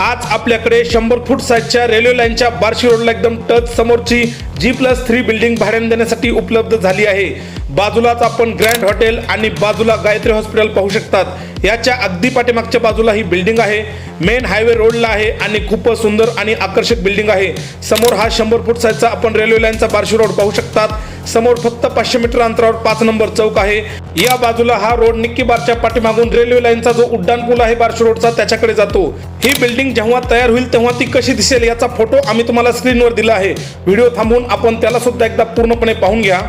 आज आपल्याकडे 100 फूट साईजच्या रेल्वे लाईनच्या बार्शी रोडला एकदम टच समोरची G+3 बिल्डिंग भाड्याने देण्यासाठी उपलब्ध झाली आहे। बाजूलाच आपण ग्रँड हॉटेल आणि बाजूला गायत्री हॉस्पिटल पाहू शकतात। याच्या अगदी पाठीमागच्या बाजूला ही बिल्डिंग आहे, मेन हायवे रोडला आहे आणि खूप सुंदर आणि आकर्षक बिल्डिंग आहे। समोर हा 100 फूट साईजचा आपण रेल्वे लाईनचा बार्शी रोड पाहू शकतात। समोर फक्त 500 मीटर अंतरावर 5 नंबर चौक आहे। या बाजूला हा रोड निक्की बारच्या पाठीमागून रेल्वे लाईनचा जो उड्डाण पूल आहे बार्शी रोडचा त्याच्याकडे जातो। ही बिल्डिंग जेव्हा तयार होईल तेव्हा ती कशी दिसेल याचा फोटो आम्ही तुम्हाला स्क्रीनवर दिला आहे। व्हिडिओ थांबवून आपण त्याला सुद्धा एकदा पूर्णपणे पाहून घ्या।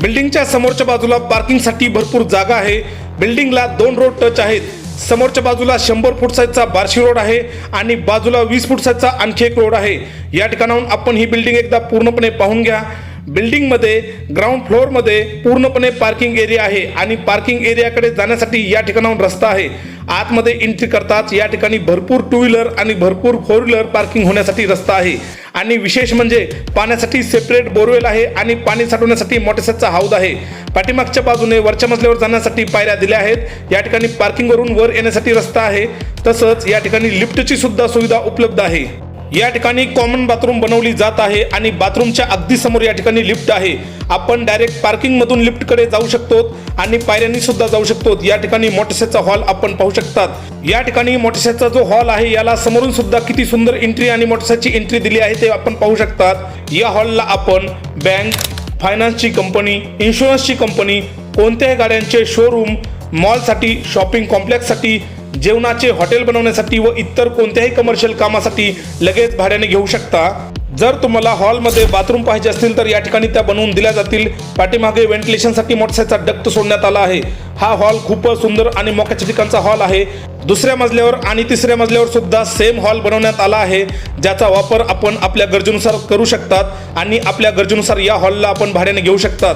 बिल्डिंगच्या समोरच्या बाजूला पार्किंगसाठी भरपूर जागा आहे। बिल्डिंगला 2 रोड टच आहेत। समोरच्या बाजूला 100 फूट साईजचा बार्शी रोड आहे आणि बाजूला 20 फूट साईजचा आणखी एक रोड आहे। या ठिकाणाहून आपण ही बिल्डिंग एकदा पूर्णपणे पाहून घ्या। बिल्डिंग मध्ये ग्राउंड फ्लोअर मध्ये पूर्णपणे पार्किंग एरिया आहे आणि पार्किंग एरियाकडे जाण्यासाठी या ठिकाणाहून रस्ता आहे। आतमध्ये एंट्री करताच या ठिकाणी भरपूर 2 व्हीलर आणि भरपूर 4 व्हीलर पार्किंग होण्यासाठी रस्ता आहे आणि विशेष म्हणजे पाण्यासाठी सेपरेट बोरवेल आहे आणि पाणी साठवण्यासाठी मोठ्याचा हौद आहे। पाठीमागच्या बाजूने वरच्या मजल्यावर जाण्यासाठी पायऱ्या दिल्या आहेत। या ठिकाणी पार्किंग वरून वर येण्यासाठी रस्ता आहे। तसंच या ठिकाणी लिफ्टची सुद्धा सुविधा उपलब्ध आहे। या ठिकाणी कॉमन बाथरूम बनवली जात आहे आणि बाथरूमच्या अगदी समोर या ठिकाणी लिफ्ट आहे। आपण डायरेक्ट पार्किंग मधून लिफ्ट कडे जाऊ शकतो आणि पायऱ्यांनी सुद्धा जाऊ शकतो। या ठिकाणी मोठ्याचा हॉल आपण पाहू शकतात। या ठिकाणी मोठ्याचा जो हॉल आहे याला समोरून सुद्धा किती सुंदर एंट्री आणि मोठ्याची एंट्री दिली आहे ते आपण पाहू शकतात। या हॉलला आपण बँक, फायनान्सची कंपनी, इन्शुरन्सची कंपनी, कोणत्याही गाड्यांचे शोरूम, मॉलसाठी, शॉपिंग कॉम्प्लेक्ससाठी, जेवणाचे हॉटेल बनवण्यासाठी व इतर कोणत्याही कमर्शियल कामासाठी लगेच भाड्याने घेऊ शकता। जर तुम्हाला हॉलमध्ये बाथरूम पाहिजे असतील तर या ठिकाणी त्या बनवून दिल्या जातील। पाठीमागे व्हेंटिलेशनसाठी मोठ्याचा डक्ट सोडण्यात आला आहे। हा हॉल खूप सुंदर आणि मोक्याच्या ठिकाणचा हॉल आहे। दुसऱ्या मजल्यावर आणि तिसऱ्या मजल्यावर सुद्धा सेम हॉल बनवण्यात आला आहे, ज्याचा वापर आपण आपल्या गरजेनुसार करू शकतात आणि आपल्या गरजेनुसार या हॉलला आपण भाड्याने घेऊ शकतात।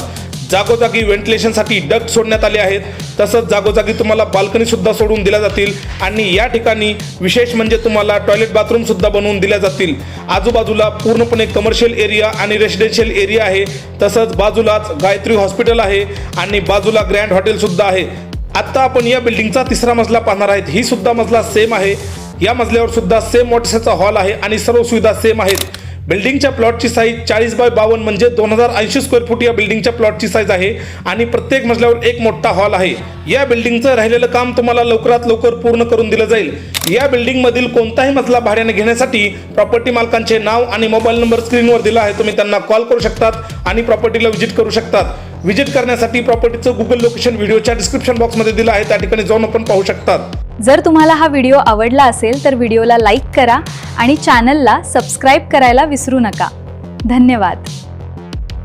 जागोजागी व्हेंटिलेशनसाठी डक्ट सोडण्यात आले आहेत। तसंच जागोजागी तुम्हाला बाल्कनी सुद्धा सोडून दिल्या जातील आणि या ठिकाणी विशेष म्हणजे तुम्हाला टॉयलेट बाथरूम सुद्धा बनवून दिल्या जातील। आजूबाजूला पूर्णपणे कमर्शियल एरिया आणि रेसिडेन्शियल एरिया आहे। तसंच बाजूलाच गायत्री हॉस्पिटल आहे आणि बाजूला ग्रँड हॉटेल सुद्धा आहे। आता आपण या बिल्डिंगचा 3रा मजला पाहणार आहेत। ही सुद्धा मजला सेम आहे। या मजल्यावर सुद्धा सेम मोठ्याचा हॉल आहे आणि सर्व सुविधा सेम आहेत। बिल्डिंगच्या प्लॉटची साईज 40 बाय 52 म्हणजे 2080 स्क्वेअर फूट या बिल्डिंगच्या प्लॉटची साईज आहे आणि प्रत्येक मजल्यावर एक मोठा हॉल आहे। या बिल्डिंगचं राहिलेलं काम तुम्हाला लवकरात लवकर पूर्ण करून दिलं जाईल। या बिल्डिंग मधील कोणताही मजला भाड्याने घेण्यासाठी प्रॉपर्टी मालकांचे नाव आणि मोबाईल नंबर स्क्रीनवर दिला आहे। तुम्ही त्यांना कॉल करू शकतात आणि प्रॉपर्टीला व्हिजिट करू शकतात। व्हिजिट करण्यासाठी प्रॉपर्टीचं गुगल लोकेशन व्हिडिओच्या डिस्क्रिप्शन बॉक्समध्ये दिलं आहे, त्या ठिकाणी जाऊन आपण पाहू शकतात। जर तुम्हाला हा व्हिडिओ आवडला असेल तर व्हिडिओला लाईक करा आणि चॅनलला सबस्क्राईब करायला विसरू नका। धन्यवाद।